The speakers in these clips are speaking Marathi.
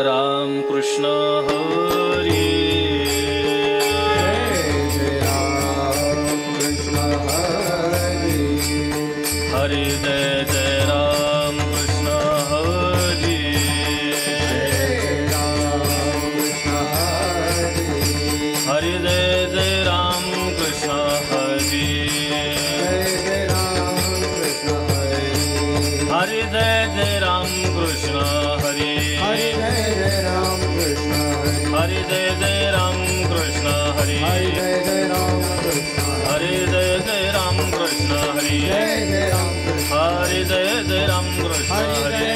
राम कृष्ण हरी हरि जय जय राम कृष्ण हरि हरि जय जय राम कृष्ण हरि हरि जय जय राम कृष्ण हरि हरि जय जय राम कृष्ण हरि हरि जय जय राम कृष्ण हरि हरि जय जय राम कृष्ण हरि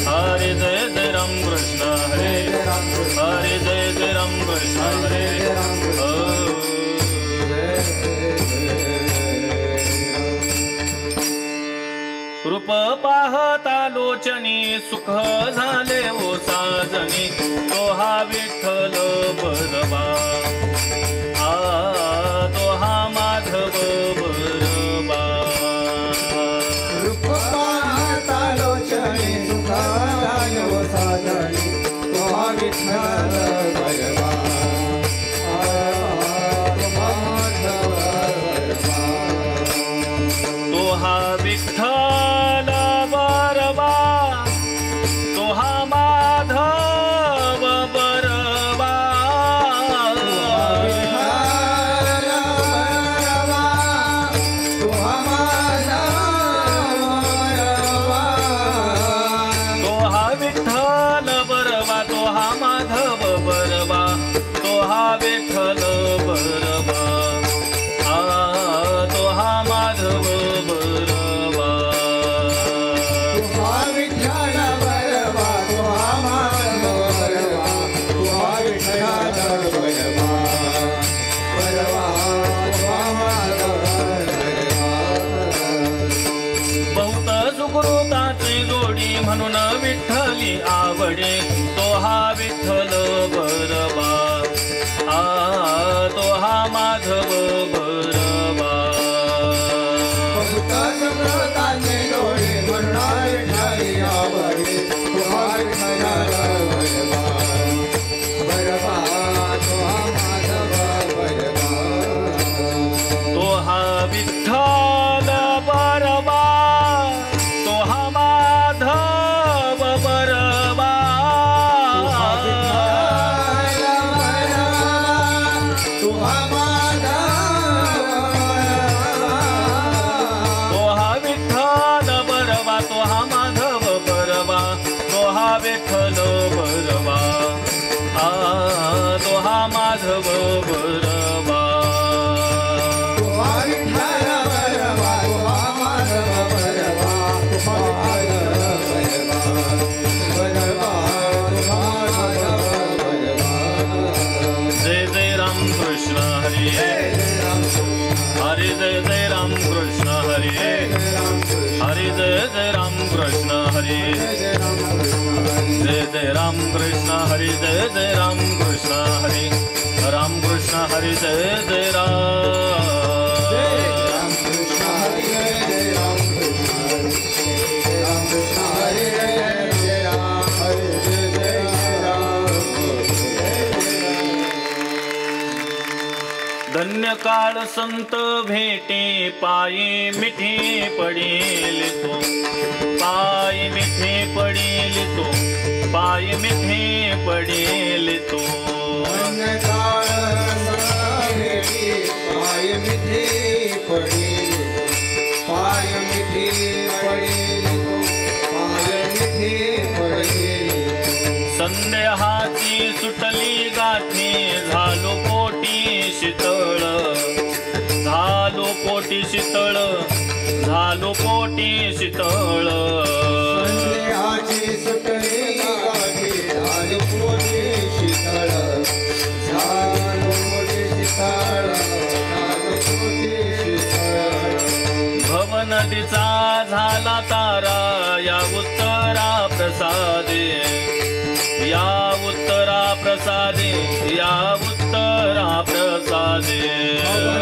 हरि जय जय राम कृष्ण हरि हरि जय जय राम कृष्ण हरि रूप पाहता लोचनी सुख झाले ओ साजनी तो हा विठ्ठल बरबा तो हा माधव बरबा रूप पाहता लोचनी सुख झाले ओ साजनी तो हा विठ्ठल बरबा तो हा विठ्ठल बरबा तो हा माधव बरबा तो हा विठ्ठल बरबा तो हा माधव बरबा तो हा विठ्ठल बरबा तो हा माधव बरबा बहुत सुकृताची जोडी म्हणून विठ्ठली आवडे तो हा विठ्ठल बरबा तो हा माधव बरबा तो हा विठ्ठल बरबा तो हा माधव बरबा तो हा विठ्ठल बरबा तो हा माधव बरबा तो हा विठ्ठल बरबा तो हा माधव बरबा जय जय राम कृष्ण हरी हरि जय जय राम कृष्ण हरि हरि जय जय राम कृष्ण हरि जय जय राम कृष्ण हरि जय जय राम कृष्ण हरि राम कृष्ण हरि जय जय धन्य काळ संत भेटे पायी मिठी पडेल तो पाय मिठे पडेल तो पाय मिठे पडेल तो संदेहाची सुटली गाठी झालो पोटी शीतळ झालो पोटी शीतळ झालो पोटी शीतळ भव नदीचा झाला तारा या उत्तरा प्रसादे या उत्तरा प्रसादे या उत्तरा प्रसादे या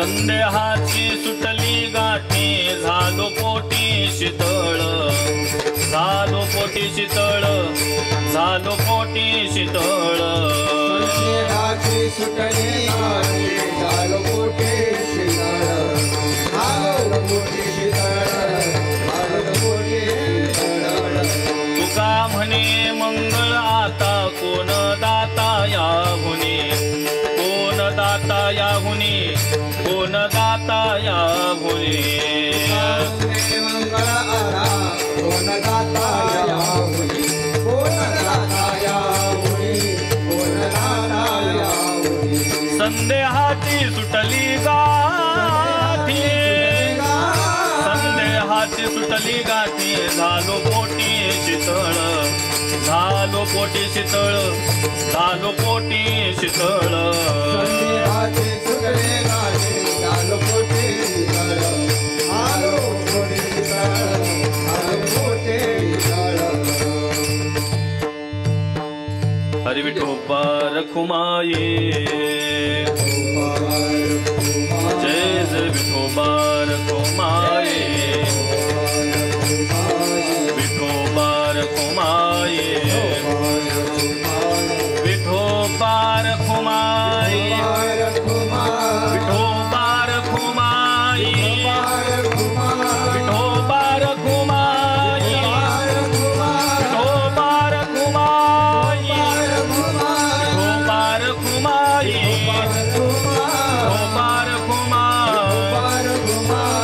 संदेहाची सुटली गाठी झालो पोटी शीतळ झालो पोटी शीतळ झालो पोटी शीतळ संदेहाची सुटली गाठी झालो पोटी शीतळ झालो पोटी शीतळ झालो पोटी शीतळ तुका म्हणे मंगळ आता कोण दाता याहुनी कोण दाता याहुनी कोण दाता याहुनी मंगळ आरा कोण दाता याहुनी कोण दाता याहुनी कोण दाता याहुनी संदेहाची सुटली गाठी संदेहाची सुटली गाठी झालो पोटी शीतळ झालो पोटी शीतळ झालो पोटी शीतळ संदेहाची सुटली गाठी झालो पोटी शीतळ झालो पोटी शीतळ झालो पोटी शीतळ हरी विठोबा रखुमाये जय जय विठोबा रखुमाये विठोबा रखुमाये विठोबा रखुमाये विठोबा रखुमाये विठोबा रखुमाये विठोबा रखुमाये विठोबा रखुमाये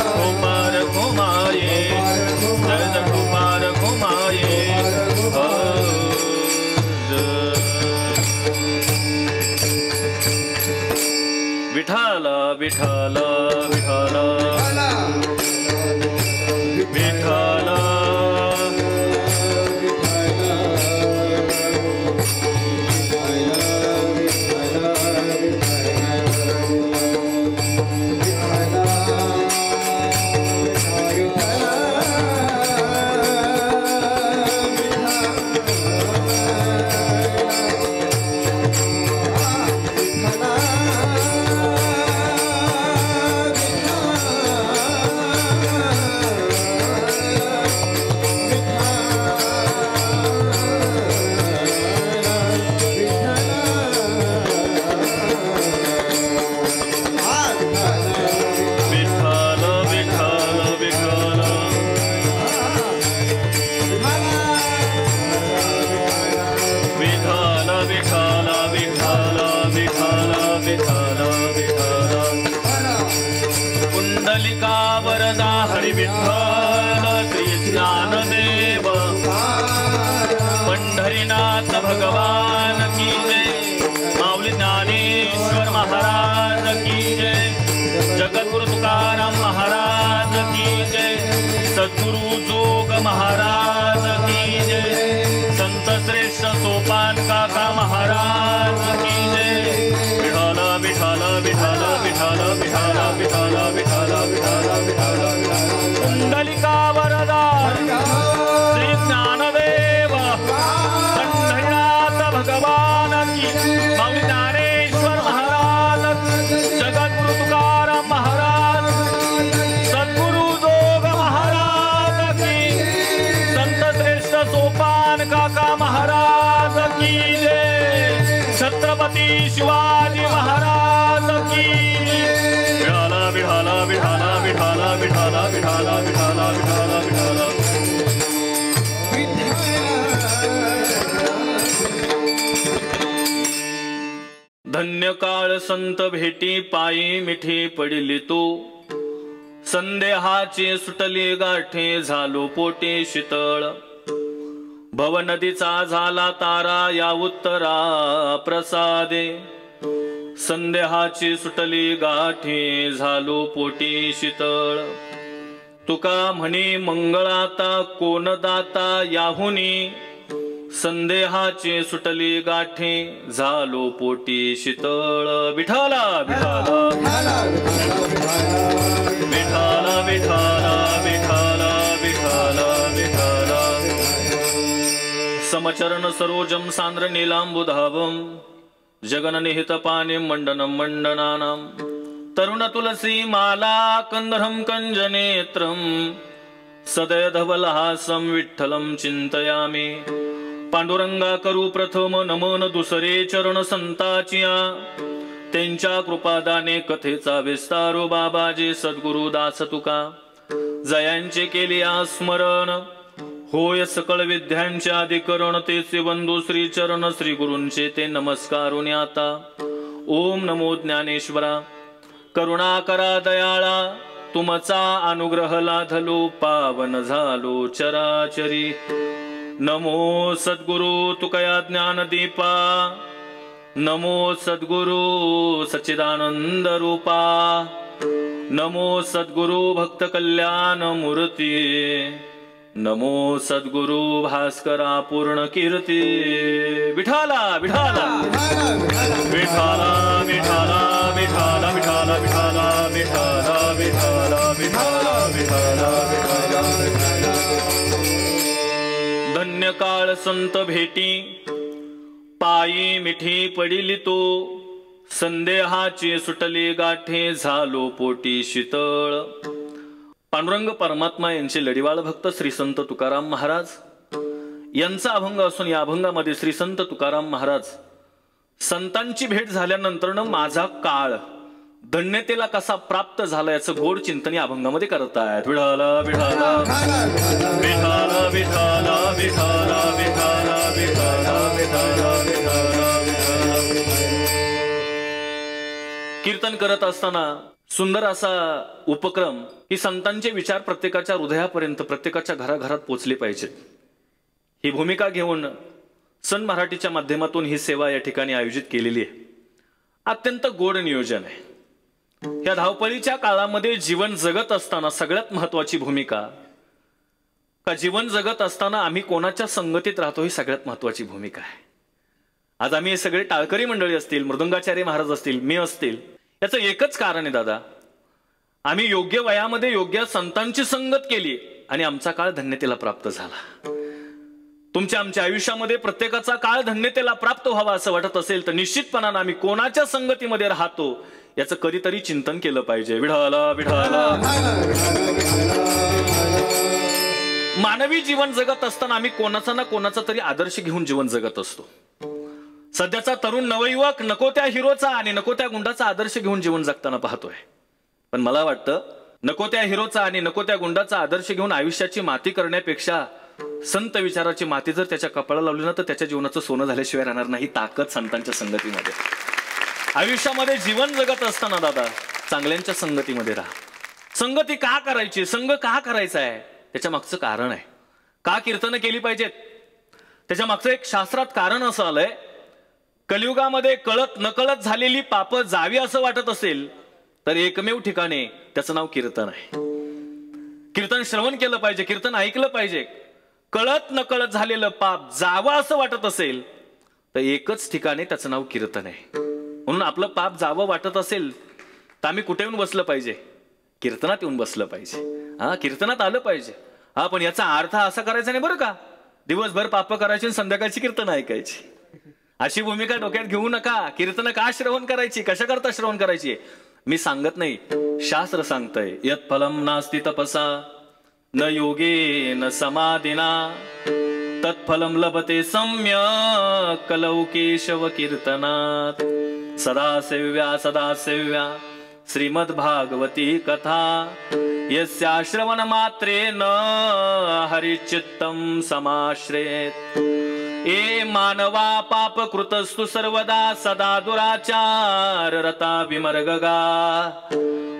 विठोबा रखुमाये जय जय विठोबा रखुमाये विठ्ठल विठ्ठल विठ्ठल विठ्ठल कुंडलिका वरदा हरी विठ्ठल श्री ज्ञानदेव पंढरीनाथ भगवान की जय माऊली ज्ञानेश्वर महाराज की जय जगद्गुरु तुकाराम महाराज की जय सद्गुरु जोग महाराज की जय संत श्रेष्ठ सोपान काका महाराज की जय विठाल विठाल विठाल विठाल विठाल विठाल विठाल विठाल कुंडलिका वरदा श्री ज्ञानदेव पंढरीनाथ भगवान की माऊली ज्ञानेश्वर महाराज जगद्गुरु तुकाराम महाराज सद्गुरु जोग महाराज की संत श्रेष्ठ सोपान काका महाराज की जय छत्रपती शिवाजी महाराज की विठाला विठाला विठाला विठाला विठाला विठाला विठाला विठाला विठाला धन्य काळ संत भेटी पायी मिठी पडिली तू संदेहाची सुटली गाठे झालो पोटे शीतळ भव नदीचा झाला तारा या उत्तरा प्रसादे संदेहाची सुटली गाठी झालो पोटी शीतळ तुका म्हणे मंगळाता कोण दाता याहुनी संदेहाची सुटली गाठी झालो पोटी शीतळ विठाला विठाला विठाला विठाला विठाला विठाला विठाला समचरण सरोजम सांद्र नीलांबुधावम जगन निहित पाणी मंडनम मंडनानाम तरुण तुलसी माला कंदरम कंजनेत्रम सदय धवलहासं विठ्ठलं चिंतयामि पांडुरंगा करू प्रथम नमन दुसरे चरण संताचिया त्यांच्या कृपादाने कथेचा विस्तारो बाबाजी सद्गुरु दास तुका जयांचे केले स्मरण होय सकळ विद्यांचे अधिकरण तेचे बंधू श्री चरण श्री गुरूंचे ते नमस्कारुनी आता ओम नमो ज्ञानेश्वरा करुणा करा दयाळा तुमचा अनुग्रह लाधलो पावन झालो चराचरी नमो सद्गुरु तुकया ज्ञान दीपा नमो सद्गुरु सच्चिदानंद रूपा नमो सद्गुरु भक्त कल्याण मूर्ती नमो सद्गुरु भास्करा पूर्ण कीर्ती विठाला विठाला विठाला विठाला विठाला विठाला विठाला विठाला विठाला विठाला विठाला धन्य काळ संत भेटी पायी मिठी पडिली तो संदेहाचे सुटले गाठे झालो पोटी शीतळ पांडुरंग परमात्मा यांचे लढीवाळ भक्त श्री संत तुकाराम महाराज यांचा अभंग असून या अभंगामध्ये श्री संत तुकाराम महाराज संतांची भेट झाल्यानंतर माझा काळ धन्यतेला कसा प्राप्त झाला याचं गोड चिंतन या अभंगामध्ये करतायत विठाला विठाला विठाला विठाला विठाला विठाला विठाला विठाला विठाला कीर्तन करत असताना सुंदर असा उपक्रम ही संतांचे विचार प्रत्येकाच्या हृदयापर्यंत प्रत्येकाच्या घराघरात पोचले पाहिजेत ही भूमिका घेऊन सन मराठीच्या माध्यमातून ही सेवा या ठिकाणी आयोजित केलेली आहे अत्यंत गोड नियोजन आहे या धावपळीच्या काळामध्ये जीवन जगत असताना सगळ्यात महत्वाची भूमिका का जीवन जगत असताना आम्ही कोणाच्या संगतीत राहतो ही सगळ्यात महत्वाची भूमिका आहे आज आम्ही हे सगळे टाळकरी मंडळी असतील मृदंगाचार्य महाराज असतील मी असतील याचं एकच कारण आहे दादा आम्ही योग्य वयामध्ये योग्य संतांची संगत केली आणि आमचा काळ धन्यतेला प्राप्त झाला तुमच्या आमच्या आयुष्यामध्ये प्रत्येकाचा काळ धन्यतेला प्राप्त व्हावा असं वाटत असेल तर निश्चितपणाने आम्ही कोणाच्या संगतीमध्ये राहतो याचं कधीतरी चिंतन केलं पाहिजे विठाला विठाला मानवी जीवन जगत असताना आम्ही कोणाचा ना कोणाचा तरी आदर्श घेऊन जीवन जगत असतो सध्याचा तरुण नवयुवक नको त्या हिरोचा आणि नको त्या गुंडाचा आदर्श घेऊन जीवन जगताना पाहतोय पण मला वाटतं नको त्या हिरोचा आणि नको त्या गुंडाचा आदर्श घेऊन आयुष्याची माती करण्यापेक्षा संत विचाराची माती जर त्याच्या कपाळाला लावली ना तर त्याच्या जीवनाचं सोनं झाल्याशिवाय राहणार नाही ताकद संतांच्या संगतीमध्ये आयुष्यामध्ये जीवन जगत असताना दादा चांगल्यांच्या संगतीमध्ये राहा संगती का करायची संग का करायचा आहे त्याच्या मागचं कारण आहे का कीर्तन केली पाहिजेत त्याच्या मागचं एक शास्त्रात कारण असं आलंय कलियुगामध्ये कळत नकळत झालेली पाप जावी असं वाटत असेल तर एकमेव ठिकाणी त्याचं नाव कीर्तन आहे कीर्तन श्रवण केलं पाहिजे कीर्तन ऐकलं पाहिजे कळत नकळत झालेलं पाप जावं असं वाटत असेल तर एकच ठिकाणी त्याचं नाव कीर्तन आहे म्हणून आपलं पाप जावं वाटत असेल तर आम्ही कुठे येऊन बसलं पाहिजे कीर्तनात येऊन बसलं पाहिजे हा कीर्तनात आलं पाहिजे हा पण याचा अर्थ असा करायचा नाही बरं का दिवसभर पाप करायची आणि संध्याकाळची कीर्तन ऐकायची अशी भूमिका डोक्यात घेऊ नका कीर्तन का श्रवण करायची कशा करता श्रवण करायची मी सांगत नाही शास्त्र सांगतंय यत् फलम नास्ति तपसा न योगे न समाधिना तत्फलम लभते सम्यक् कलौ केशव कीर्तनात् सदा सेव्या श्रीमद् भागवती कथा यस्या श्रवण मात्रेण हरिचित्तं समाश्रेत ए मानवा पाप कृतस्तु सर्वदा सदा दुराचार रता विमर्गगा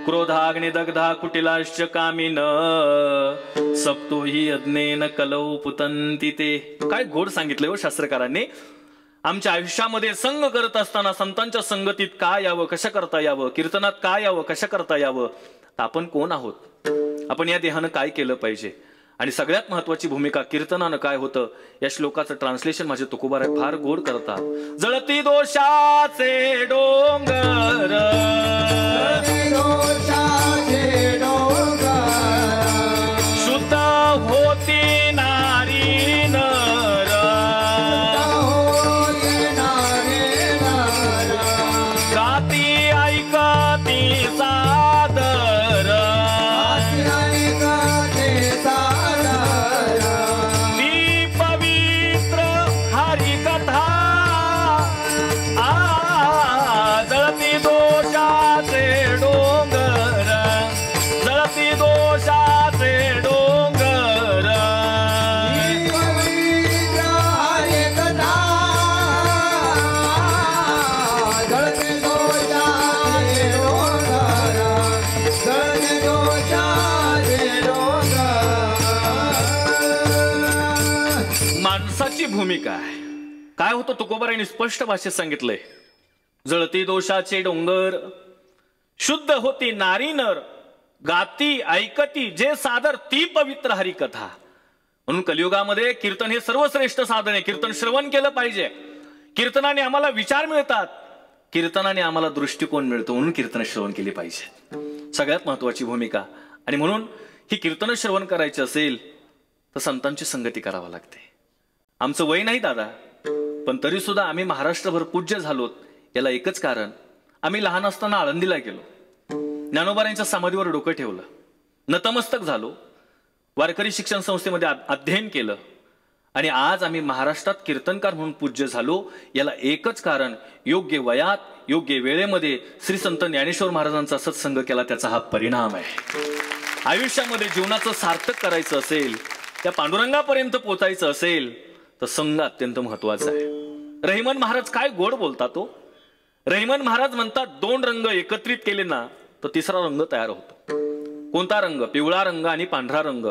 क्रोधाग्नि दग्धा कुटिलाश्च कामिन सप्तो हि यज्ञेन कलौ पुतन्ति ते काय गोड सांगितलंय हो शास्त्रकारांनी आमच्या आयुष्यामध्ये संग करत असताना संतांच्या संगतीत काय यावं कशा करता यावं कीर्तनात काय यावं कशा करता यावं तर आपण कोण आहोत आपण या देहानं काय केलं पाहिजे आणि सगळ्यात महत्वाची भूमिका कीर्तनानं काय होतं या श्लोकाचं ट्रान्सलेशन माझे तुकोबाराय फार गोड करतात जळती दोषाचे डोंगर शुद्ध होती नारी नर गाती ऐकती सा भूमिका आहे. काय होतं तुकोबारायांनी स्पष्ट भाषेत सांगितलंय. जळती दोषाचे डोंगर, शुद्ध होती नारी नर, गाती ऐकती जे सादर ती पवित्र हरिकथा. म्हणून कलियुगामध्ये कीर्तन हे सर्वश्रेष्ठ साधन आहे. कीर्तन श्रवण केलं पाहिजे. कीर्तनाने आम्हाला विचार मिळतात, कीर्तनाने आम्हाला दृष्टिकोन मिळतो. म्हणून कीर्तन श्रवण केली पाहिजे, सगळ्यात महत्वाची भूमिका. आणि म्हणून ही कीर्तन श्रवण करायची असेल तर संतांची संगती करावी लागते. आमचं वय नाही दादा, पण तरी सुद्धा आम्ही महाराष्ट्रभर पूज्य झालोत. याला एकच कारण, आम्ही लहान असताना आळंदीला गेलो, ज्ञानोबारांच्या समाधीवर डोकं ठेवलं, नतमस्तक झालो, वारकरी शिक्षण संस्थेमध्ये अध्ययन केलं आणि आज आम्ही महाराष्ट्रात कीर्तनकार म्हणून पूज्य झालो. याला एकच कारण, योग्य वयात योग्य वेळेमध्ये श्री संत ज्ञानेश्वर महाराजांचा सत्संग केला, त्याचा हा परिणाम आहे. आयुष्यामध्ये जीवनाचं सार्थक करायचं असेल, त्या पांडुरंगापर्यंत पोचायचं असेल तर संघ अत्यंत महत्वाचा आहे. रहिमन महाराज काय गोड बोलतात तो. रहिमन महाराज म्हणतात 2 रंग एकत्रित केले ना तर तिसरा रंग तयार होतो. कोणता रंग? पिवळा रंग आणि पांढरा रंग.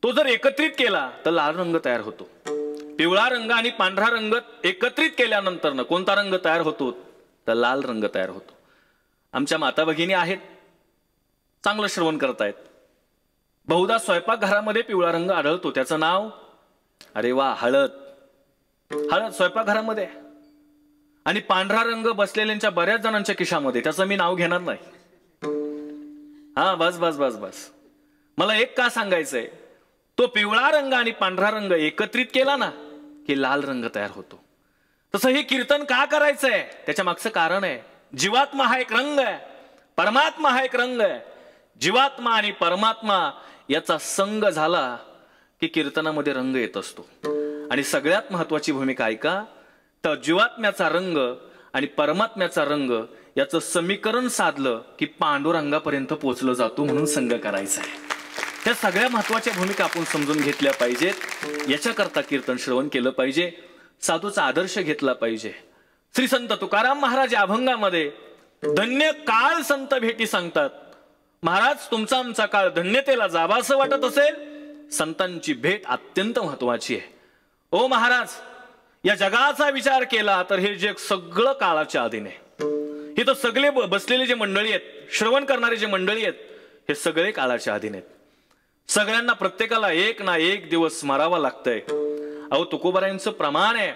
तो जर एकत्रित केला तर लाल रंग तयार होतो. पिवळा रंग आणि पांढरा रंग एकत्रित केल्यानंतर कोणता रंग तयार होतो? तर लाल रंग तयार होतो. आमच्या माता भगिनी आहेत, चांगलं श्रवण करतायत. बहुधा स्वयंपाकघरामध्ये पिवळा रंग आढळतो, त्याचं नाव, अरे वा, हळद. हळद स्वयंपाकघरामध्ये. आणि पांढरा रंग बसलेल्यांच्या बऱ्याच जणांच्या खिशामध्ये, त्याचं मी नाव घेणार नाही. हा, बस बस बस बस. मला एक का सांगायचंय, तो पिवळा रंग आणि पांढरा रंग एकत्रित केला ना की लाल रंग तयार होतो. तसं हे कीर्तन का करायचंय, त्याच्या मागचं कारण आहे. जीवात्मा हा एक रंग आहे, परमात्मा हा एक रंग आहे. जीवात्मा आणि परमात्मा याचा संग झाला की कीर्तनामध्ये रंग येत असतो. आणि सगळ्यात महत्वाची भूमिका ऐका, तर जीवात्म्याचा रंग आणि परमात्म्याचा रंग याचं समीकरण साधलं की पांडुरंगापर्यंत पोहोचलं जातो. म्हणून संग करायचा आहे. त्या सगळ्या महत्वाच्या भूमिका आपण समजून घेतल्या पाहिजेत. याच्याकरता कीर्तन श्रवण केलं पाहिजे, साधूचा आदर्श घेतला पाहिजे. श्री संत तुकाराम महाराज अभंगामध्ये धन्य काळ संत भेटी सांगतात. महाराज, तुमचा आमचा काळ धन्यतेला जावा असं वाटत असेल, संतांची भेट अत्यंत महत्वाची आहे. ओ महाराज, या जगाचा विचार केला तर हे जग सगळं काळाच्या अधीन आहे. हे तर सगळे बसलेले जे मंडळी आहेत, श्रवण करणारे जे मंडळी आहेत, हे सगळे काळाच्या अधीन आहेत. सगळ्यांना प्रत्येकाला एक ना एक दिवस मरावा लागतंय. अहो, तुकोबारायांचं प्रमाण आहे.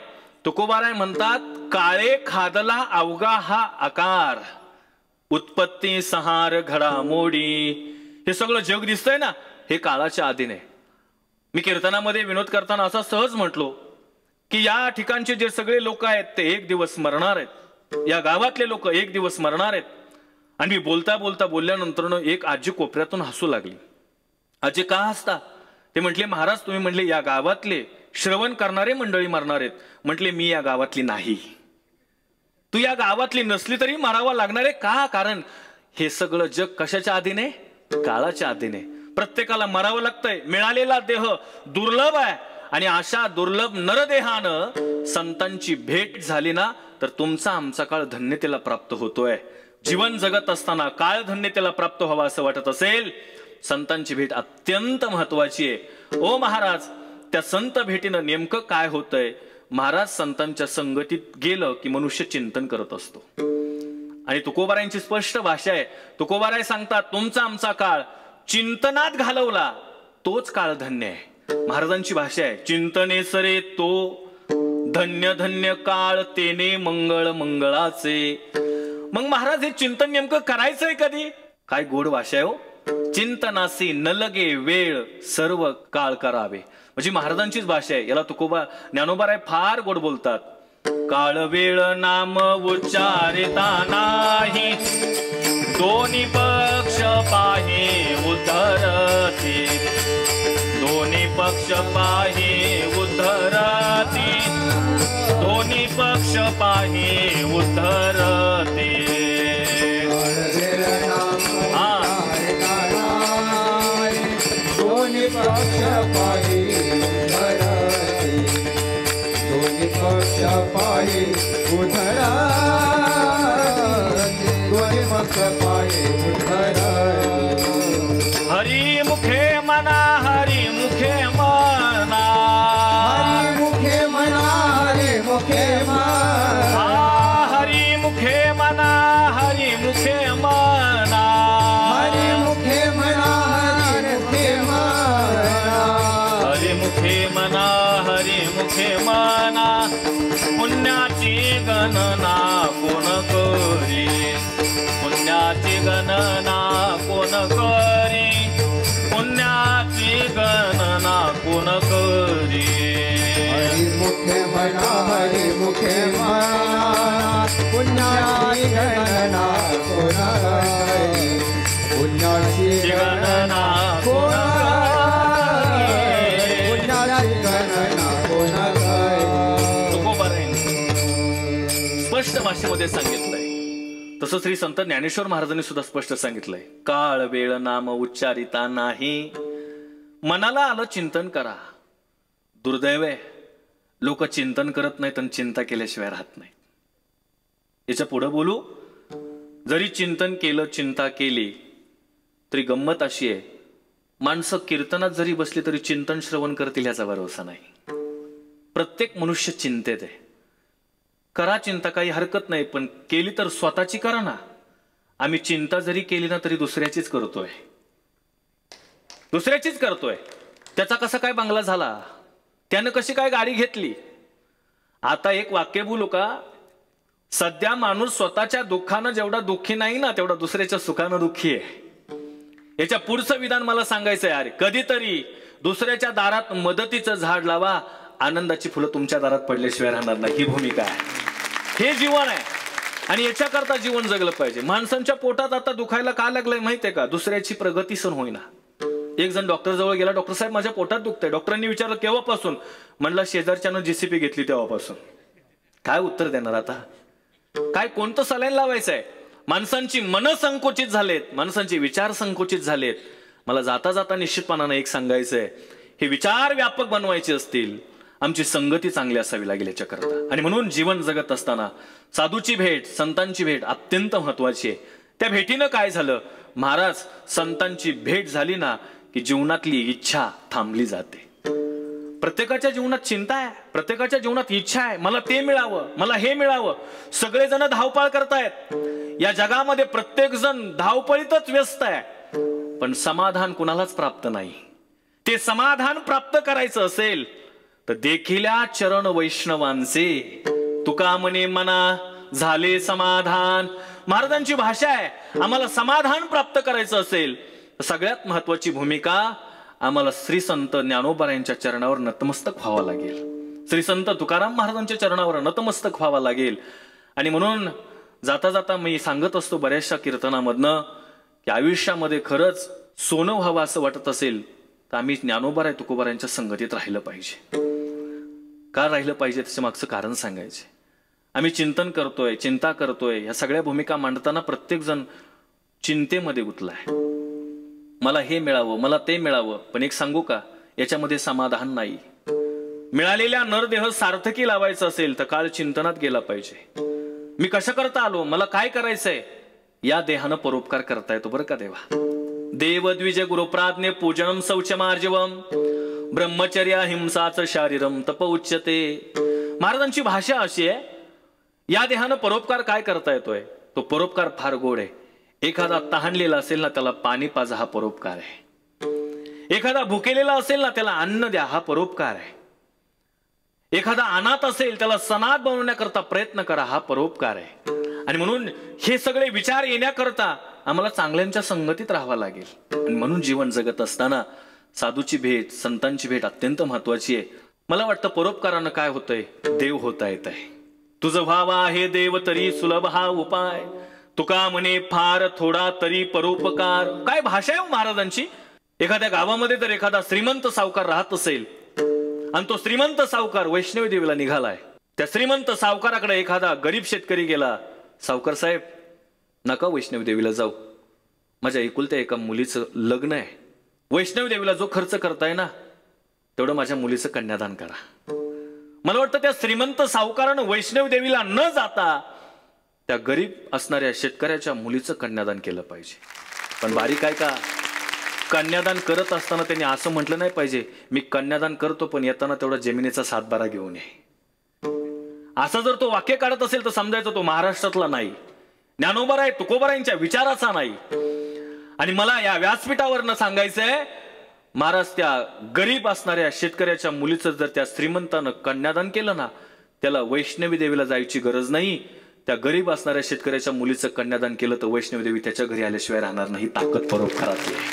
तुकोबाराय म्हणतात, काळे खादला अवघा हा आकार, उत्पत्ती संहार घडामोडी. हे सगळं जग दिसतंय ना, हे काळाच्या अधीन आहे. मी कीर्तनामध्ये विनोद करताना असा सहज म्हटलो की या ठिकाणचे जे सगळे लोक आहेत ते एक दिवस मरणार आहेत. या गावातले लोक एक दिवस मरणार आहेत. आणि मी बोलता बोलता बोलल्यानंतर एक आजी कोपऱ्यातून हसू लागली. आजी का हसता? ते म्हटले, महाराज तुम्ही म्हटले या गावातले श्रवण करणारे मंडळी मरणार आहेत. म्हटले, मी या गावातली नाही. तू या गावातली नसली तरी मरावा लागणार आहे. का? कारण हे सगळं जग कशाच्या अधीन आहे? काळाच्या अधीन आहे. प्रत्येकाला मरावं लागतंय. मिळालेला देह दुर्लभ आहे आणि अशा दुर्लभ नरदेहानं संतांची भेट झाली ना तर तुमचा आमचा काळ धन्यतेला प्राप्त होतोय. जीवन जगत असताना काळ धन्यतेला प्राप्त व्हावा असं वाटत असेल, संतांची भेट अत्यंत महत्वाची आहे. ओ महाराज, त्या संत भेटीनं नेमकं काय होतंय? महाराज संतांच्या संगतीत गेलं की मनुष्य चिंतन करत असतो. आणि तुकोबारायांची स्पष्ट भाषा आहे. तुकोबाराय सांगतात, तुमचा आमचा काळ चिंतनात घालवला तोच काळ धन्य आहे. महाराजांची भाषा आहे, चिंतने सरे तो धन्य धन्य काळ तेने मंगळ मंगळाचे. मग महाराज हे चिंतन नेमकं करायचंय कधी? काय गोड भाषा आहे हो. चिंतनासी न लगे वेळ सर्व काळ करावे. म्हणजे महाराजांचीच भाषा आहे. याला तुकोबा ज्ञानोबाराय फार गोड बोलतात. काळ वेळ नाम उच्चारिता नाही, दोन्ही पक्ष पाहे उद्धरती, दोन्ही पक्ष पाहे उद्धरती, दोन्ही पक्ष पाहे उद्धरती. दोन्ही पक्ष पाहे उद्धरती, दोन्ही पक्ष पाहे उद्धरती, दोन्ही पक्ष पाहे उद्धरती. हरी मुखे मना, हरी मुखे मना, हरी मुखे मना, पुण्याची गणना कोण करी, पुण्याची गणना कोण करी. हरी मुखे म्हणा, हरी मुखे म्हणा, पुण्याची गणना कोण करी, पुण्याची गणना कोण करी, पुण्याची गणना कोण करी. तुकोबारायांनी स्पष्ट भाषेमध्ये सांगितलंय. तसं श्री संत ज्ञानेश्वर महाराजांनी सुद्धा स्पष्ट सांगितलंय. काळ वेळ नाम उच्चारिता नाही, मनाला आलं चिंतन करा. दुर्दैव आहे, लोक चिंतन करत नाहीत आणि चिंता केल्याशिवाय राहत नाही. याच्या पुढे बोलू, जरी चिंतन केलं, चिंता केली तरी गंमत अशी आहे, माणसं कीर्तनात जरी बसली तरी चिंतन श्रवण करतील याचा भरोसा नाही. प्रत्येक मनुष्य चिंतेत आहे. करा चिंता, काही हरकत नाही, पण केली तर स्वतःची करा ना. आम्ही चिंता जरी केली ना तरी दुसऱ्याचीच करतोय, दुसऱ्याचीच करतोय. त्याचा कसा काय बंगला झाला, त्यानं कशी काय गाडी घेतली. आता एक वाक्य बोलू का, सध्या माणूस स्वतःच्या दुःखानं जेवढा दुःखी नाही ना तेवढा दुसऱ्याच्या सुखानं दुःखी आहे. याच्या पुढचं विधान मला सांगायचं आहे. कधीतरी दुसऱ्याच्या दारात मदतीचं झाड लावा, आनंदाची फुलं तुमच्या दारात पडल्याशिवाय राहणार नाही. ही भूमिका आहे, हे जीवन आहे. आणि याच्याकरता जीवन जगलं पाहिजे. माणसांच्या पोटात आता दुखायला का लागलंय माहितीये का, दुसऱ्याची प्रगती सण होईना. एक जण डॉक्टर जवळ गेला, डॉक्टर साहेब माझ्या पोटात दुखतंय. डॉक्टरांनी विचारलं केव्हापासून, म्हणला शेजारच्यानं JCP घेतली तेव्हापासून. काय उत्तर देणार आता, काय कोणतं सलाईन लावायचंय. माणसांची मन संकुचित झालेत, माणसांचे विचार संकुचित झालेत. मला जाता जाता निश्चितपणानं एक सांगायचंय, हे विचार व्यापक बनवायचे असतील, आमची संगती चांगली असावी लागेल याच्याकरता. आणि म्हणून जीवन जगत असताना साधूची भेट, संतांची भेट अत्यंत महत्वाची आहे. त्या भेटीनं काय झालं महाराज, संतांची भेट झाली ना की जीवनातली इच्छा थांबली जाते. प्रत्येकाच्या जीवनात चिंता आहे, प्रत्येकाच्या जीवनात इच्छा आहे, मला ते मिळावं, मला हे मिळावं. सगळेजण धावपळ करतायत या जगामध्ये, प्रत्येक जण धावपळीतच व्यस्त आहे. पण समाधान कुणालाच प्राप्त नाही. ते समाधान प्राप्त करायचं असेल तर देखिल्या चरण वैष्णवांचे, तुका म्हणे मना झाले समाधान. महाराजांची भाषा आहे, आम्हाला समाधान प्राप्त करायचं असेल तर सगळ्यात महत्वाची भूमिका आम्हाला श्री संत ज्ञानोबा यांच्या चरणावर नतमस्तक व्हावं लागेल. श्री संत तुकाराम महाराजांच्या चरणावर नतमस्तक व्हावं लागेल. आणि म्हणून जाता जाता मी सांगत असतो बऱ्याचशा कीर्तनामधनं की आयुष्यामध्ये खरंच सोनं व्हावं असं वाटत असेल तर आम्ही ज्ञानोबा तुकोबा यांच्या संगतीत राहिलं पाहिजे. का राहिलं पाहिजे त्याच्या मागचं कारण सांगायचे. आम्ही चिंतन करतोय, चिंता करतोय, या सगळ्या भूमिका मांडताना प्रत्येक जण चिंतेमध्ये गुंतलाय. मला हे मिळावं, मला ते मिळावं. पण एक सांगू का, याच्यामध्ये समाधान नाही. मिळालेल्या नरदेह सार्थकी लावायचं असेल तर काळ चिंतनात गेला पाहिजे. मी कशा करता आलो, मला काय करायचंय, या देहानं परोपकार करता येतो बरं का देवा. देव द्विज गुरुप्राज्ञे पूजनम शौचमार्जवम ब्रह्मचर्य हिंसाच शारीरम तप उच्यते. महाराजांची भाषा अशी आहे, या देहानं परोपकार काय करता येतोय, तो परोपकार फार गोड आहे. एखादा तहानलेला असेल ना त्याला पाणी पाजा, हा परोपकार आहे. एखादा भुकेलेला असेल ना त्याला अन्न द्या, हा परोपकार आहे. एखादा अनाथ असेल त्याला सनाथ बनवण्याकरता प्रयत्न करा, हा परोपकार आहे. आणि म्हणून हे सगळे विचार येण्याकरता आम्हाला चांगल्यांच्या संगतीत राहावं लागेल. आणि म्हणून जीवन जगत असताना साधूची भेट, संतांची भेट अत्यंत महत्वाची आहे. मला वाटतं परोपकारानं काय होतंय, देव होता येत आहे. तुझं व्हावा हे देव तरी सुलभ हा उपाय, तुका म्हणे फार थोडा तरी परोपकार. काय भाषा आहे महाराजांची. एखाद्या गावामध्ये जर एखादा श्रीमंत सावकार राहत असेल आणि तो श्रीमंत सावकार वैष्णवी देवीला निघालाय, त्या श्रीमंत सावकाराकडे एखादा गरीब शेतकरी गेला, सावकार साहेब नका वैष्णवी देवीला जाऊ, माझ्या एकुलत्या एका मुलीचं लग्न आहे, वैष्णवी देवीला जो खर्च करताय ना तेवढं माझ्या मुलीचं कन्यादान करा. मला वाटतं त्या श्रीमंत सावकारानं वैष्णवी देवीला न जाता त्या गरीब असणाऱ्या शेतकऱ्याच्या मुलीचं कन्यादान केलं पाहिजे. पण बारीक आहे का, कन्यादान करत असताना त्यांनी असं म्हटलं नाही पाहिजे मी कन्यादान करतो पण येताना तेवढा जमिनीचा 7-12 घेऊन ये. असं जर तो वाक्य काढत असेल तर समजायचं तो महाराष्ट्रातला नाही, ज्ञानोबा तुकोबा यांच्या विचाराचा नाही. आणि मला या व्यासपीठावरनं सांगायचंय, महाराज त्या गरीब असणाऱ्या शेतकऱ्याच्या मुलीचं जर त्या श्रीमंतानं कन्यादान केलं ना, त्याला वैष्णवी देवीला जायची गरज नाही, त्या गरीब असणाऱ्या शेतकऱ्याच्या मुलीचं कन्यादान केलं तर वैष्णवदेवी त्याच्या घरी आल्याशिवाय राहणार नाही. ताकद परोपकारातली आहे.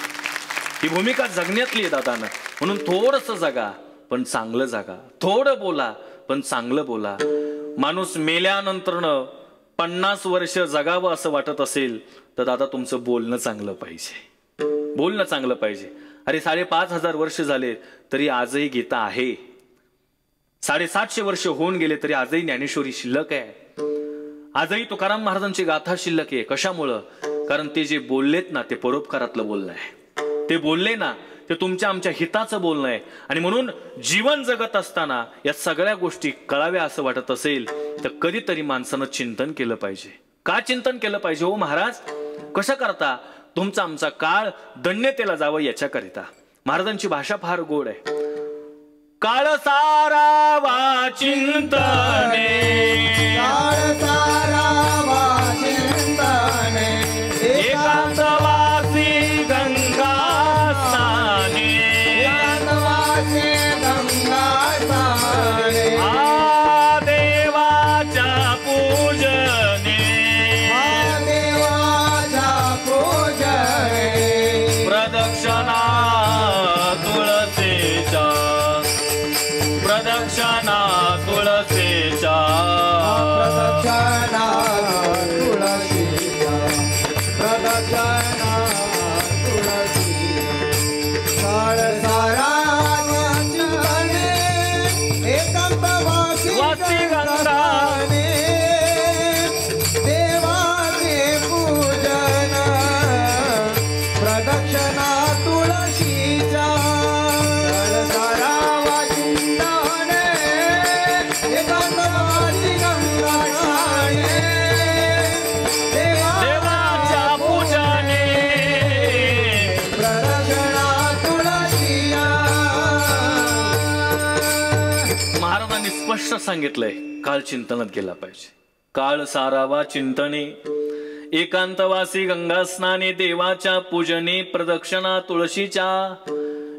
ही भूमिका जगण्यातली आहे दादानं. म्हणून थोडंसं जगा पण चांगलं जगा, थोडं बोला पण चांगलं बोला. माणूस मेल्यानंतरनं 50 वर्ष जगावं असं वाटत असेल तर दादा तुमचं बोलणं चांगलं पाहिजे, बोलणं चांगलं पाहिजे. अरे 5,500 वर्ष झाले तरी आजही गीता आहे. 750 वर्ष होऊन गेले तरी आजही ज्ञानेश्वरी शिल्लक आहे. आजही तुकाराम महाराजांची गाथा शिल्लक आहे. कशामुळं? कारण ते जे बोललेत ना ते परोपकारातलं बोलणं आहे. ते बोलले ना ते तुमच्या आमच्या हिताचं बोलणं आहे. आणि म्हणून जीवन जगत असताना या सगळ्या गोष्टी कळाव्या असं वाटत असेल तर कधीतरी माणसानं चिंतन केलं पाहिजे. का चिंतन केलं पाहिजे हो महाराज? कसं करता? तुमचा आमचा काळ धन्यतेला जावं याच्याकरिता. महाराजांची भाषा फार गोड आहे. काळ सारावा चिंतने, काळ सारावा चिंतने, एकांतवासी गंगा स्नाने, एकांतवासी गंगा स्नाने, आ देवाच्या पूजने, आ देवाच्या पूजने, प्रदक्षिणा तुळसेच्या, प्रदक्षिणा तुळसेच्या, प्रदक्षिणा तुळशीच्या, प्रदक्षिणा तुळशीच्या. काळ सारावा चिंतने, एकांतवासी गंगाने, देवाचे पूजन, प्रदक्षिणा तुळशीच्या. काळ सारावा चिंतने, एकांतवासी गंगाने, देवाच्या पूजने, प्रदक्षिणा तुळशीच्या. महाराजांनी स्पष्ट सांगितलंय काळ चिंतनात गेला पाहिजे. काळ सारावा चिंतने, एकांतवासी गंगा स्नाने, देवाच्या पूजने, प्रदक्षिणा तुळशीच्या.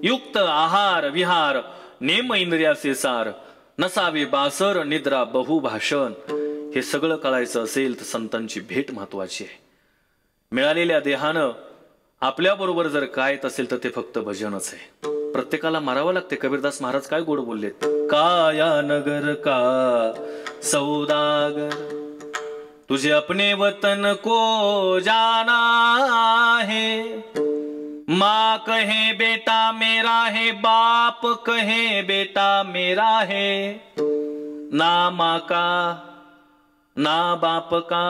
युक्त आहार विहार, नेम इंद्रियाचे सार, नसावे बासर निद्रा बहुभाषण. हे सगळं कळायचं असेल तर संतांची भेट महत्वाची आहे. मिळालेल्या देहानं आपल्याबरोबर जर काय येत असेल तर ते फक्त भजनच आहे. प्रत्येकाला मारावं लागते. कबीरदास महाराज काय गोड बोललेत. काया नगर का सौदागर, तुझे अपने वतन को जाना है. माँ कहे बेटा मेरा है, बाप कहे बेटा मेरा है. ना माँ का ना बाप का,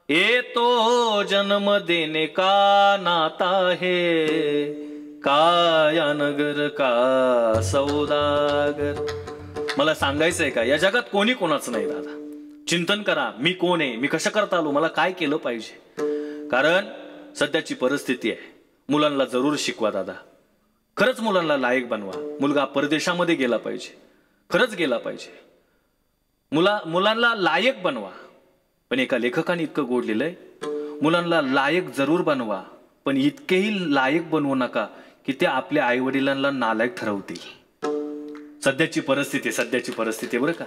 ये तो जन्म देने का नाता है. काया नगर का सौदागर. मला सांगायचंय का, या जगात कोणी कोणाचं नाही दादा. चिंतन करा, मी कोण आहे, मी कसं करता आलो, मला काय केलं पाहिजे. कारण सध्याची परिस्थिती आहे. मुलांना जरूर शिकवा दादा, खरंच मुलांना लायक बनवा. मुलगा परदेशामध्ये गेला पाहिजे, खरंच गेला पाहिजे. मुलांना लायक बनवा. पण एका लेखकाने इतकं गोड लिहिलंय, मुलांना लायक जरूर बनवा पण इतकेही लायक बनवू नका की ते आपल्या आई वडिलांना नालायक ठरवतील. सध्याची परिस्थिती बरं का.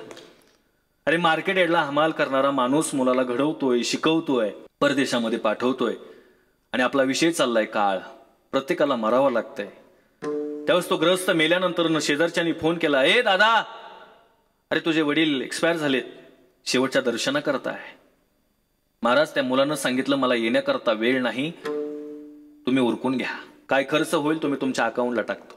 अरे मार्केट यार्डला हमाल करणारा माणूस मुलाला घडवतोय, शिकवतोय, परदेशामध्ये पाठवतोय आणि आपला विषय चाललाय काळ. प्रत्येकाला मरावं लागतंय. त्यावेळेस तो ग्रस्त मेल्यानंतर शेजारच्यानी फोन केला, ए दादा, अरे तुझे वडील एक्सपायर झालेत, शेवटच्या दर्शना करताय. महाराज त्या मुलानं सांगितलं, मला येण्याकरता वेळ नाही, तुम्ही उरकून घ्या, काय खर्च होईल तुम्ही तुमच्या अकाउंटला टाकतो.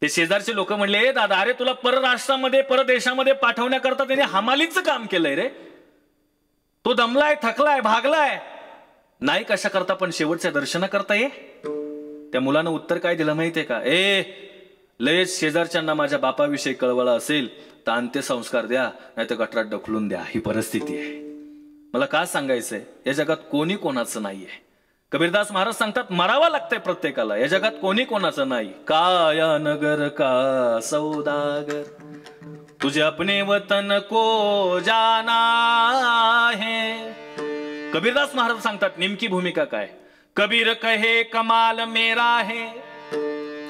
ते शेजारचे लोक म्हणले, ए दादा, अरे तुला परराष्ट्रामध्ये परदेशामध्ये पाठवण्याकरता त्याने हमालीचं काम केलंय रे, तो दमलाय, थकलाय, भागलाय, नाही कशा करता पण शेवटच्या दर्शना करता ये. त्या मुलानं उत्तर काय दिलं माहितीये का, ए लयच शेजारच्यांना माझ्या बापाविषयी कळवळा असेल तर अंत्यसंस्कार द्या, नाही तर गटरात ढकलून द्या. ही परिस्थिती आहे. मला का सांगायचंय, या जगात कोणी कोणाचं नाहीये. कबीरदास महाराज सांगतात, मरावं लागतंय प्रत्येकाला, या जगात कोणी कोणाचं नाही. काया नगर का सौदागर, तुझे अपने वतन को जाना है. कबीरदास महाराज सांगतात नेमकी भूमिका काय. कबीर कहे कमाल मेरा है,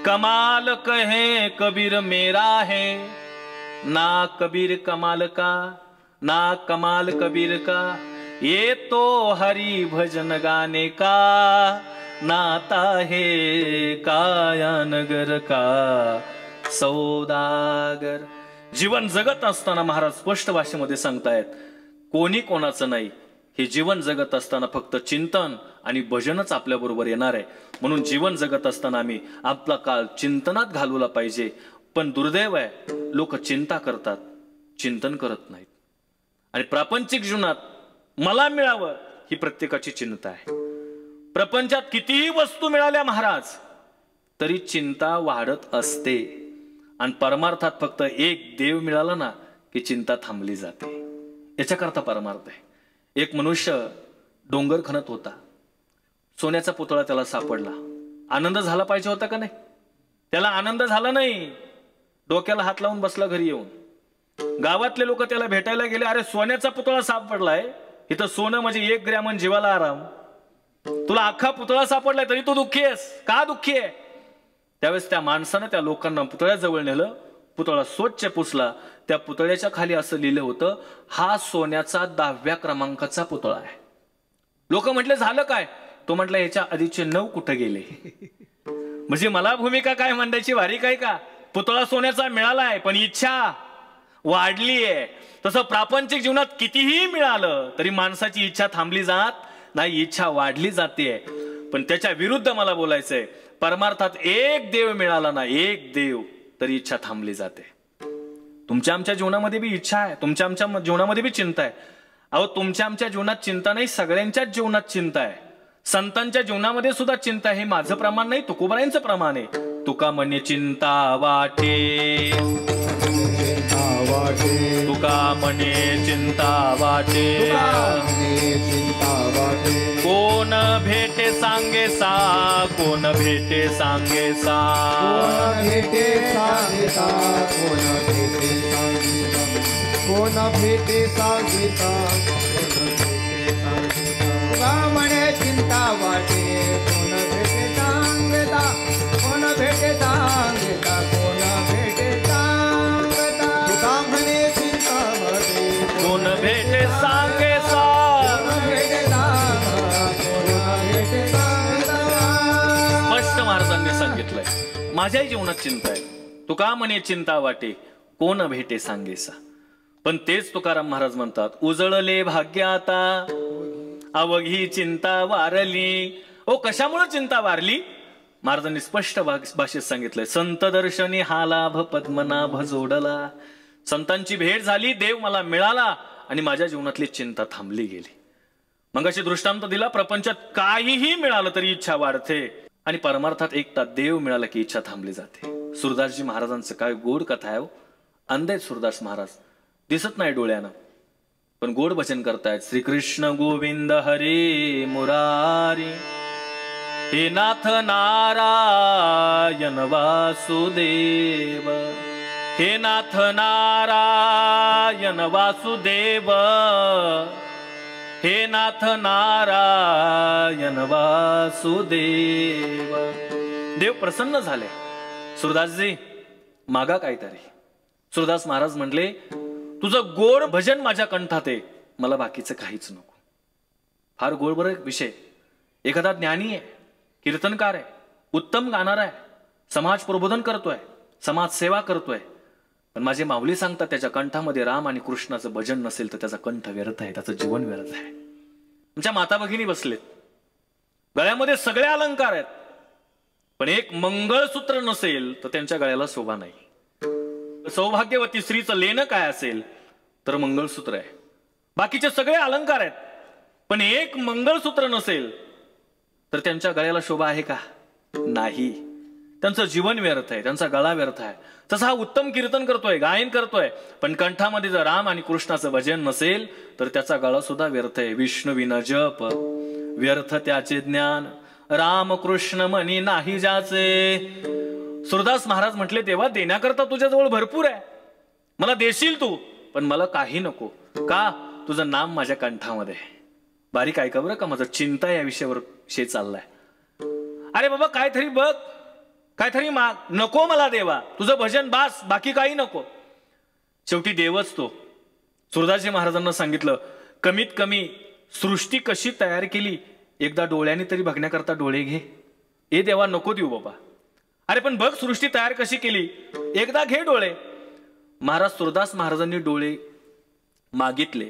कमाल कहे कबीर मेरा है. ना कबीर कमाल का, ना कमाल कबीर का, ये तो हरि भजन गाने का नाता है काया नगर का सौदागर. जीवन जगत असताना महाराज स्पष्ट भाषेमध्ये सांगतायत कोणी कोणाचं नाही. हे जीवन जगत असताना फक्त चिंतन आणि भजनच आपल्या बरोबर येणार आहे. म्हणून जीवन जगत असताना आम्ही आपला काळ चिंतनात घालवला पाहिजे. पण दुर्दैव आहे लोक चिंता करतात, चिंतन करत नाहीत. आणि प्रापंचिक जीवनात मला मिळावं ही प्रत्येकाची चिंता आहे. प्रपंचात कितीही वस्तू मिळाल्या महाराज तरी चिंता वाढत असते. आणि परमार्थात फक्त एक देव मिळाला ना की चिंता थांबली जाते. याच्याकरता परमार्थ आहे. एक मनुष्य डोंगर खणत होता. सोन्याचा पुतळा त्याला सापडला. आनंद झाला पाहिजे होता का नाही? त्याला आनंद झाला नाही. डोक्याला हात लावून बसला घरी येऊन. गावातले लोक त्याला भेटायला गेले. अरे सोन्याचा पुतळा सापडलाय, इथं सोनं म्हणजे 1 ग्रॅम आणि जीवाला आराम. तुला अख्खा पुतळा सापडलाय तरी तू दुःखी आहेस. का दुःखी आहे? त्यावेळेस त्या माणसानं त्या लोकांना पुतळ्याजवळ नेलं. पुतळा स्वच्छ पुसला. त्या पुतळ्याच्या खाली असं लिहिलं होतं, हा सोन्याचा 10व्या क्रमांकाचा पुतळा आहे. लोक म्हटले झालं काय? तो म्हटलं याच्या आधीचे 9 कुठे गेले? म्हणजे मला भूमिका काय मांडायची वारी काय का? पुतळा सोन्याचा मिळालाय पण इच्छा वाढली आहे. तसं प्रापंचिक जीवनात कितीही मिळालं तरी माणसाची इच्छा थांबली जात नाही, इच्छा वाढली जाते. पण त्याच्या विरुद्ध मला बोलायचंय, परमार्थात एक देव मिळाला ना, एक देव, तरी इच्छा थांबली जाते. तुमच्या आमच्या जीवनामध्ये बी इच्छा आहे, तुमच्या आमच्या जीवनामध्ये बी चिंता आहे. अहो तुमच्या आमच्या जीवनात चिंता नाही, सगळ्यांच्याच जीवनात चिंता आहे. संतांच्या जीवनामध्ये सुद्धा चिंता. हे माझं प्रमाण नाही, तुकोबारायांचं प्रमाण आहे. तुका म्हणे चिंता वाटे, तुका म्हणे चिंता वाटे, कोण भेटे सांगे सा, कोण भेटे सांगे सा, कोण भेटे सांगिता, तुका म्हणे चिंता वाटे, कोण भेटे सांगता, कोण भेटे सांगता, कोण भेटे सांगता. तुका म्हणे चिंता वाटे, कोण भेटे सांगे सा, कोण भेटे सांगता, कोण भेटे सांगता. स्पष्ट महाराजांनी सांगितलंय माझ्याही जीवनात चिंता आहे. तुका म्हणे चिंता वाटे, कोण भेटे सांगेसा. पण तेच तुकाराम महाराज म्हणतात, उजळले भाग्य आता अवघी चिंता वारली. ओ कशामुळे चिंता वारली? महाराजांनी स्पष्ट भाषेत सांगितलंय, संत दर्शनी हा लाभ पद्मनाभ जोडला. संतांची भेट झाली, देव मला मिळाला आणि माझ्या जीवनातली चिंता थांबली गेली. मग अशी दृष्टांत दिला, प्रपंचात काहीही मिळालं तरी इच्छा वाढते आणि परमार्थात एकटा देव मिळाला की इच्छा थांबली जाते. सुरदासजी महाराजांचं काय गोड कथा आहे. अंध आहेत सुरदास महाराज, दिसत नाही डोळ्यानं, पण गोड भजन करतायत. श्रीकृष्ण गोविंद हरे मुरारी, हे नाथ नारायण वासुदेव, हे नाथ नारायण वासुदेव, हे नाथ नारायण वासुदेव. देव प्रसन्न झाले. सुरदासजी मागा काहीतरी. सुरदास महाराज म्हणले, तुझं गोड भजन माझ्या कंठात आहे, मला बाकीचं काहीच नको. फार गोड बरं विषय. एखादा ज्ञानी आहे, कीर्तनकार आहे, उत्तम गाणारा आहे, समाज प्रबोधन करतोय, समाज सेवा करतोय, पण माझे माऊली सांगतात त्याच्या कंठामध्ये राम आणि कृष्णाचं भजन नसेल तर त्याचा कंठ व्यर्थ आहे, त्याचं जीवन व्यर्थ आहे. तुमच्या माता भगिनी बसलेत, गळ्यामध्ये सगळे अलंकार आहेत, पण एक मंगळसूत्र नसेल तर त्यांच्या गळ्याला शोभा नाही. सौभाग्यवती स्त्रीचं लेणं काय असेल तर मंगळसूत्र आहे. बाकीचे सगळे अलंकार आहेत, पण एक मंगळसूत्र नसेल तर त्यांच्या गळ्याला शोभा आहे का? नाही. त्यांचं जीवन व्यर्थ आहे, त्यांचा गळा व्यर्थ आहे. तसा हा उत्तम कीर्तन करतोय, गायन करतोय, पण कंठामध्ये जर राम आणि कृष्णाचं भजन नसेल तर त्याचा गळा सुद्धा व्यर्थ आहे. विष्णुविना जप व्यर्थ त्याचे ज्ञान, राम कृष्ण म्हणी नाही जाचे. सुरदास महाराज म्हटले, तेव्हा देण्याकरता तुझ्याजवळ भरपूर आहे, मला देशील तू, पण मला काही नको. का? तुझं नाम माझ्या कंठामध्ये. बारीक ऐका बरं का, माझं चिंता या विषयावर शे चाललाय. अरे बाबा काहीतरी बघ, काहीतरी माग, नको मला देवा, तुझं भजन बास, बाकी काही नको. शेवटी देवच तो. सुरदासजी महाराजांना सांगितलं, कमीत कमी सृष्टी कशी तयार केली एकदा डोळ्याने तरी बघण्याकरता डोळे घे. ए देवा नको देऊ बाबा, अरे पण बघ सृष्टी तयार कशी केली, एकदा घे डोळे. महाराज सुरदास महाराजांनी डोळे मागितले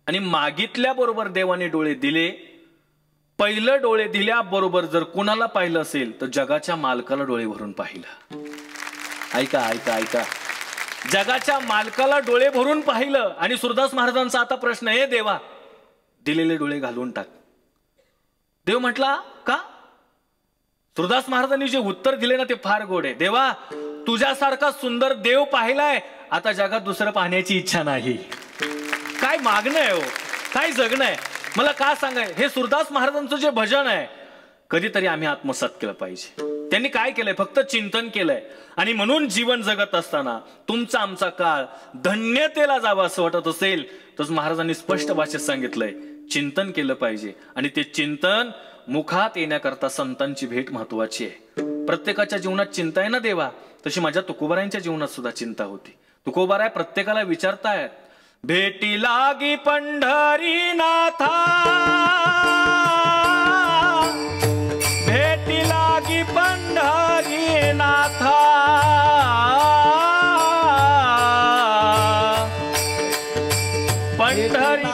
आणि मागितल्याबरोबर देवाने डोळे दिले. पहिलं डोळे दिल्याबरोबर जर कुणाला पाहिलं असेल तर जगाच्या मालकाला डोळे भरून पाहिलं. ऐका ऐका ऐका, जगाच्या मालकाला डोळे भरून पाहिलं. आणि सुरदास महाराजांचा आता प्रश्न आहे, देवा दिलेले डोळे घालवून टाक. देव म्हटला का? सुरदास महाराजांनी जे उत्तर दिले ना ते फार गोड आहे. देवा तुझ्यासारखा सुंदर देव पाहिलाय, आता जगात दुसरं पाहण्याची इच्छा नाही. काय मागणं आहे हो, काय जगणं आहे, मला का सांगाय. हे सुरदास महाराजांचं जे भजन आहे कधीतरी आम्ही आत्मसात केलं पाहिजे. त्यांनी काय केलंय, फक्त चिंतन केलंय. आणि म्हणून जीवन जगत असताना तुमचा आमचा काळ धन्यतेला जावं असं वाटत असेल तर महाराजांनी स्पष्ट भाषेत सांगितलंय चिंतन केलं पाहिजे. आणि ते चिंतन मुखात येण्याकरता संतांची भेट महत्वाची आहे. प्रत्येकाच्या जीवनात चिंता आहे ना देवा, तशी माझ्या तुकोबारायांच्या जीवनात सुद्धा चिंता होती. तुकोबाराय प्रत्येकाला विचारतायत, भेटी लागी पंढरीनाथा, भेटी लागी पंढरीनाथा, पंढरी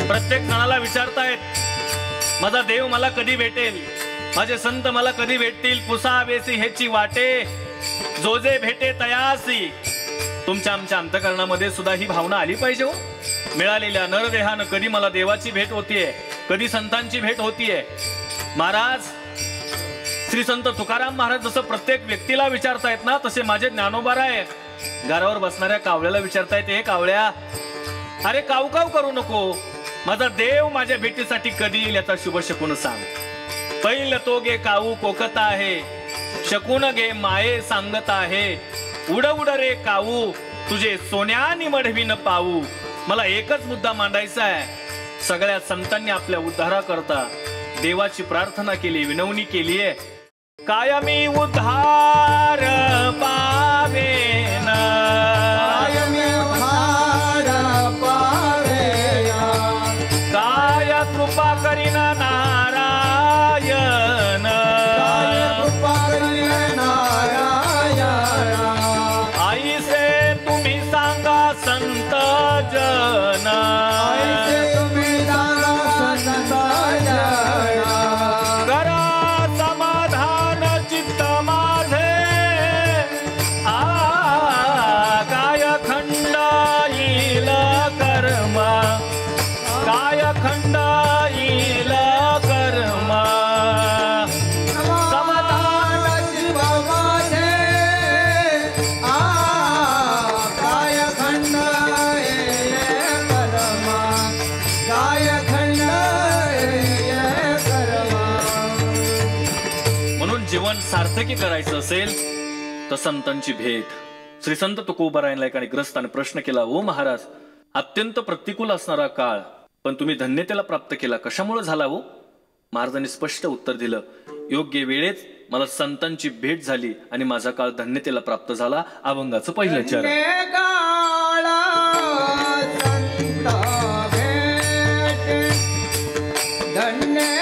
प्रत्येक जणाला विचारतायत माझा देव मला कधी भेटेल, माझे संत मला कधी भेटतील, पुसावेसी ह्याची वाटे, जो जे भेटे तयासी. तुमच्या आमच्या अंतःकरणामध्ये सुद्धा ही भावना आली पाहिजे हो. मिळालेल्या नरदेहानं कधी मला देवाची भेट होतीये, कधी संतांची भेट होतीये. महाराज श्री संत तुकाराम महाराज जसं प्रत्येक व्यक्तीला विचारतायत ना, तसे माझे ज्ञानोबाराय घरावर बसणाऱ्या कावळ्याला विचारतायत, हे कावळ्या अरे कावकाव करू नको, माझा देव माझ्या भेटीसाठी कधी येईल याचा शुभ शकून सांग. पहिल तो गे काऊ कोकता आहे, शकून गे माये सांगत आहे, उड उड रे काऊ तुझे सोन्यानी मढवीन पाऊ. मला एकच मुद्दा मांडायचा आहे. सगळ्या संतांनी आपल्या उद्धाराकरता देवाची प्रार्थना केली, विनवणी केली आहे, कायमी उद्धार पावेन, कायमी उद्धार पावेन, काय कृपा करीन नारायण, काय कृपा करीन नारायण, आईसे तुम्ही सांगा संत जन, आईसे तुम्ही सांगा संत जन, करा समाधान चित्त माझे, काय खंड येईल कर्मा, काय खंड येईल कर्मा, समाधान चित्त माझे, काय खंड येईल कर्मा, काय खंड येईल कर्मा. म्हणून जीवन सार्थकी करायचं असेल तर संतांची भेट. श्री संत तुकोबारायांना एकाने ग्रस्ताने प्रश्न केला, ओ महाराज अत्यंत प्रतिकूल असणारा काळ पण तुम्ही धन्यतेला प्राप्त केला, कशामुळे झाला हो? महाराजांनी स्पष्ट उत्तर दिलं, योग्य वेळेत मला संतांची भेट झाली आणि माझा काळ धन्यतेला प्राप्त झाला. अभंगाचं पहिलं चरण. धन्य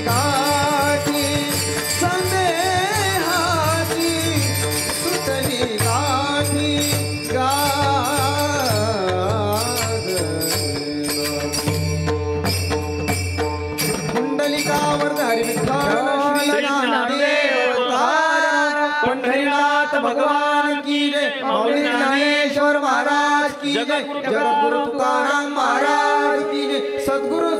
काठी संदेहाची सुटली काठी कुंडलिकावर धारी विठ्ठल श्री ज्ञानदेव पंढरीनाथ भगवान की जय माऊली ज्ञानेश्वर महाराज की जय जगद्गुरु तुकाराम महाराज की जय सद्गुरु